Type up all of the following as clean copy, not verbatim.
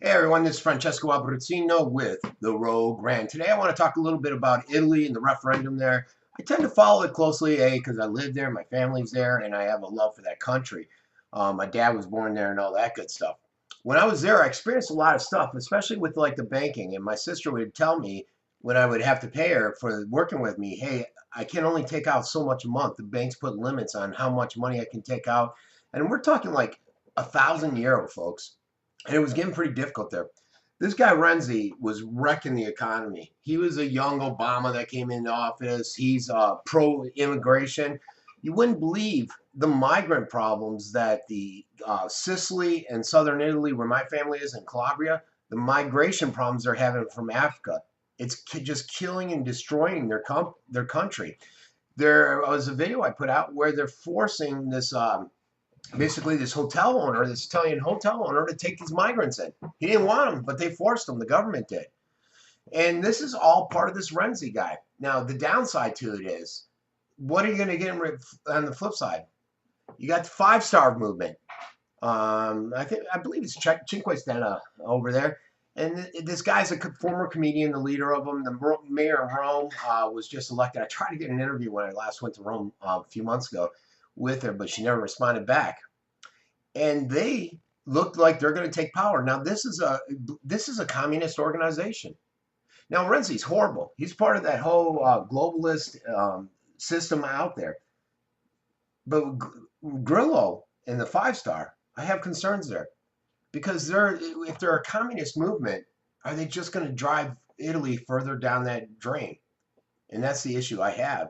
Hey everyone, this is Francesco Abbruzzino with The Rogue Grand. Today I want to talk a little bit about Italy and the referendum there. I tend to follow it closely, because I live there, my family's there, and I have a love for that country. My dad was born there and all that good stuff. When I was there, I experienced a lot of stuff, especially with like the banking. And my sister would tell me when I would have to pay her for working with me, hey, I can only take out so much a month. The banks put limits on how much money I can take out. And we're talking like €1,000, folks. And it was getting pretty difficult there. This guy Renzi was wrecking the economy. He was a young Obama that came into office. He's pro-immigration. You wouldn't believe the migrant problems that the Sicily and southern Italy, where my family is, in Calabria, the migration problems they're having from Africa. It's just killing and destroying their country. There was a video I put out where they're forcing this basically this hotel owner, this Italian hotel owner, to take these migrants in. He didn't want them, but they forced them. The government did. And this is all part of this Renzi guy. Now, the downside to it is, what are you going to get on the flip side? You got the five-star movement. I believe it's Cinque Stelle over there. And this guy's a former comedian, the leader of them. The mayor of Rome was just elected. I tried to get an interview when I last went to Rome a few months ago with her, but she never responded back. And they looked like they're going to take power. Now, this is a communist organization. Now, Renzi's horrible. He's part of that whole globalist system out there. But Grillo and the five-star, I have concerns there. Because if they're a communist movement, are they just going to drive Italy further down that drain? And that's the issue I have.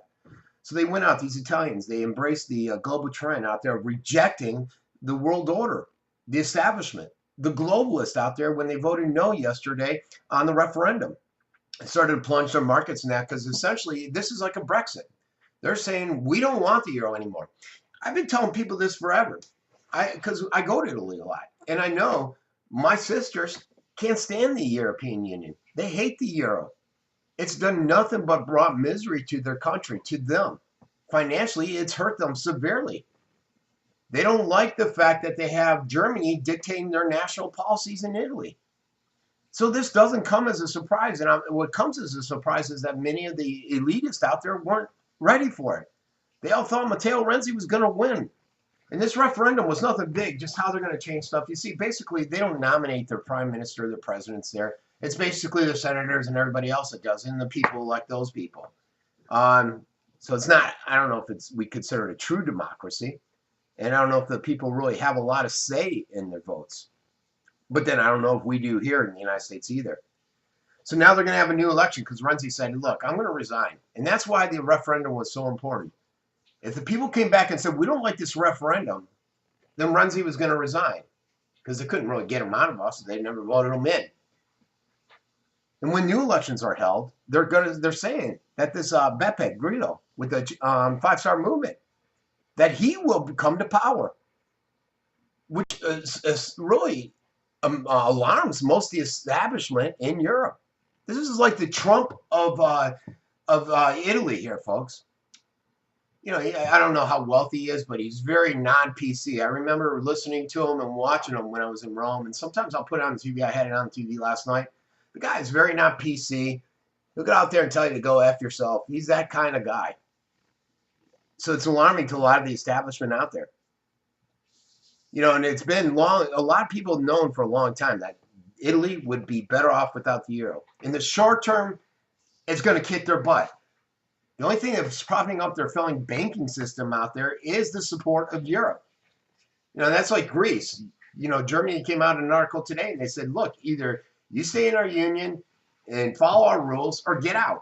So they went out, these Italians, they embraced the global trend out there, rejecting the world order, the establishment, the globalists out there when they voted no yesterday on the referendum. It started to plunge their markets in that because essentially this is like a Brexit. They're saying, we don't want the euro anymore. I've been telling people this forever because I go to Italy a lot. And I know my sisters can't stand the European Union. They hate the euro. It's done nothing but brought misery to their country, to them. Financially, it's hurt them severely. They don't like the fact that they have Germany dictating their national policies in Italy. So this doesn't come as a surprise. And what comes as a surprise is that many of the elitists out there weren't ready for it. They all thought Matteo Renzi was going to win. And this referendum was nothing big, just how they're going to change stuff. You see, basically, they don't nominate their prime minister, their presidents there. It's basically the senators and everybody else that does, and the people elect those people. So it's not, I don't know if we consider it a true democracy. And I don't know if the people really have a lot of say in their votes. But then I don't know if we do here in the United States either. So now they're going to have a new election because Renzi said, look, I'm going to resign. And that's why the referendum was so important. If the people came back and said, we don't like this referendum, then Renzi was going to resign because they couldn't really get him out of us. They never voted him in. And when new elections are held, they're saying that this Beppe Grillo with the five-star movement, that he will come to power, which is really alarms most of the establishment in Europe. This is like the Trump of Italy here, folks. You know, I don't know how wealthy he is, but he's very non-PC. I remember listening to him and watching him when I was in Rome, and sometimes I'll put it on the TV. I had it on the TV last night. The guy is very non-PC. He'll get out there and tell you to go F yourself. He's that kind of guy. So it's alarming to a lot of the establishment out there. You know, and it's been long, a lot of people have known for a long time that Italy would be better off without the euro. In the short term, it's going to kick their butt. The only thing that's propping up their failing banking system out there is the support of Europe. You know, that's like Greece. You know, Germany came out in an article today and they said, look, either you stay in our union and follow our rules or get out.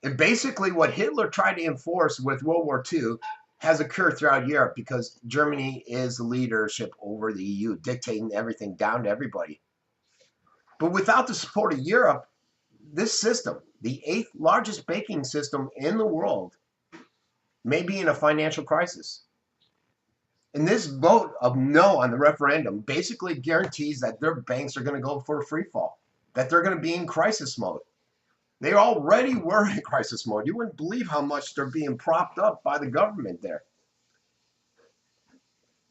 And basically what Hitler tried to enforce with World War II has occurred throughout Europe because Germany is the leadership over the EU, dictating everything down to everybody. But without the support of Europe, this system, the 8th largest banking system in the world, may be in a financial crisis. And this vote of no on the referendum basically guarantees that their banks are going to go for a free fall, that they're going to be in crisis mode. They already were in crisis mode. You wouldn't believe how much they're being propped up by the government there.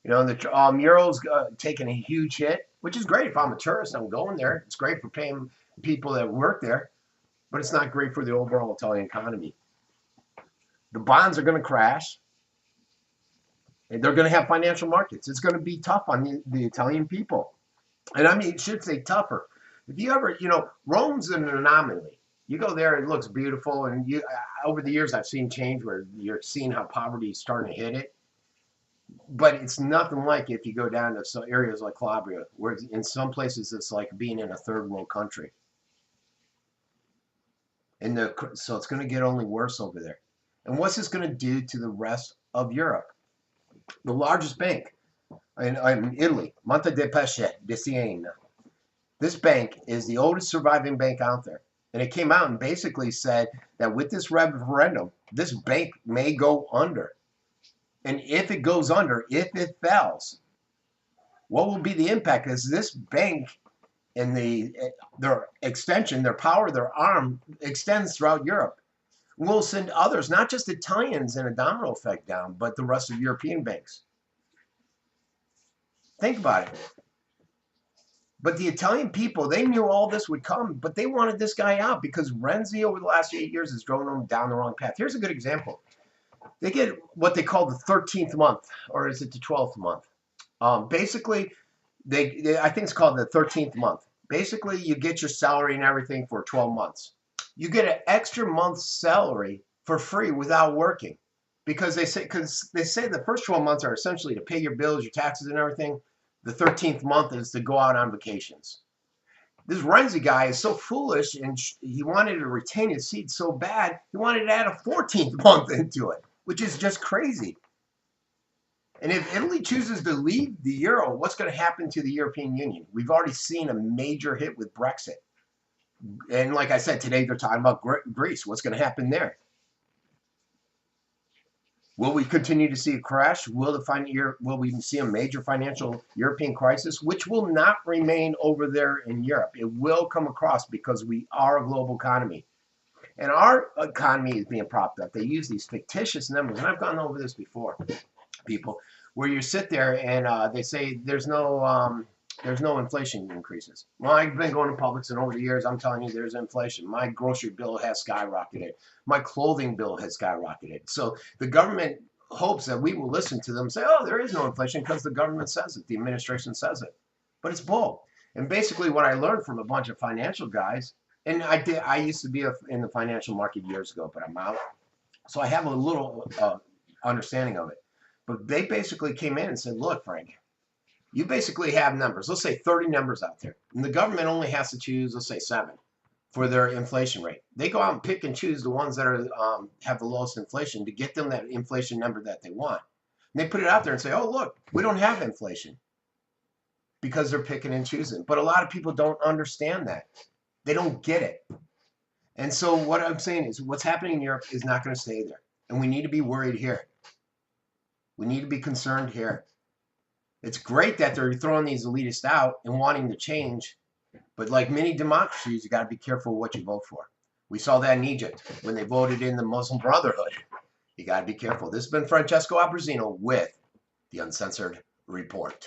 You know, the euro's taking a huge hit, which is great. If I'm a tourist, I'm going there. It's great for paying people that work there, but it's not great for the overall Italian economy. The bonds are going to crash, and they're going to have financial markets. It's going to be tough on the Italian people. And I mean, it should say tougher. If you ever, you know, Rome's an anomaly. You go there, it looks beautiful, and you over the years I've seen change where you're seeing how poverty is starting to hit it. But it's nothing like if you go down to some areas like Calabria, where in some places it's like being in a third world country. And so it's going to get only worse over there. And what's this going to do to the rest of Europe? The largest bank in Italy, Monte dei Paschi di Siena. This bank is the oldest surviving bank out there. And it came out and basically said that with this referendum, this bank may go under. And if it goes under, if it fails, what will be the impact? Is this bank and their extension, their power, their arm extends throughout Europe. We'll send others, not just Italians in a domino effect down, but the rest of European banks. Think about it. But the Italian people, they knew all this would come, but they wanted this guy out because Renzi over the last 8 years has driven them down the wrong path. Here's a good example. They get what they call the 13th month, or is it the 12th month? Basically, I think it's called the 13th month. Basically, you get your salary and everything for 12 months. You get an extra month's salary for free without working, because they say the first 12 months are essentially to pay your bills, your taxes, and everything. The 13th month is to go out on vacations. This Renzi guy is so foolish, and he wanted to retain his seat so bad, he wanted to add a 14th month into it, which is just crazy. And if Italy chooses to leave the euro, what's going to happen to the European Union? We've already seen a major hit with Brexit. And like I said, today they're talking about Greece. What's going to happen there? Will we continue to see a crash? Will we see a major financial European crisis, which will not remain over there in Europe? It will come across because we are a global economy. And our economy is being propped up. They use these fictitious numbers, and I've gone over this before, people, where you sit there and they say there's no inflation increases. Well, I've been going to Publix, and over the years, I'm telling you there's inflation. My grocery bill has skyrocketed. My clothing bill has skyrocketed. So the government hopes that we will listen to them and say, oh, there is no inflation because the government says it. The administration says it. But it's bull. And basically what I learned from a bunch of financial guys, and I used to be in the financial market years ago, but I'm out. So I have a little understanding of it. But they basically came in and said, look, Frank, you basically have numbers. Let's say 30 numbers out there. And the government only has to choose, let's say 7 for their inflation rate. They go out and pick and choose the ones that are have the lowest inflation to get them that inflation number that they want. And they put it out there and say, oh, look, we don't have inflation, because they're picking and choosing. But a lot of people don't understand that. They don't get it. And so what I'm saying is what's happening in Europe is not going to stay there. And we need to be worried here. We need to be concerned here. It's great that they're throwing these elitists out and wanting to change, but like many democracies, you got to be careful what you vote for. We saw that in Egypt when they voted in the Muslim Brotherhood. You got to be careful. This has been Francesco Abbruzzino with the Uncensored Report.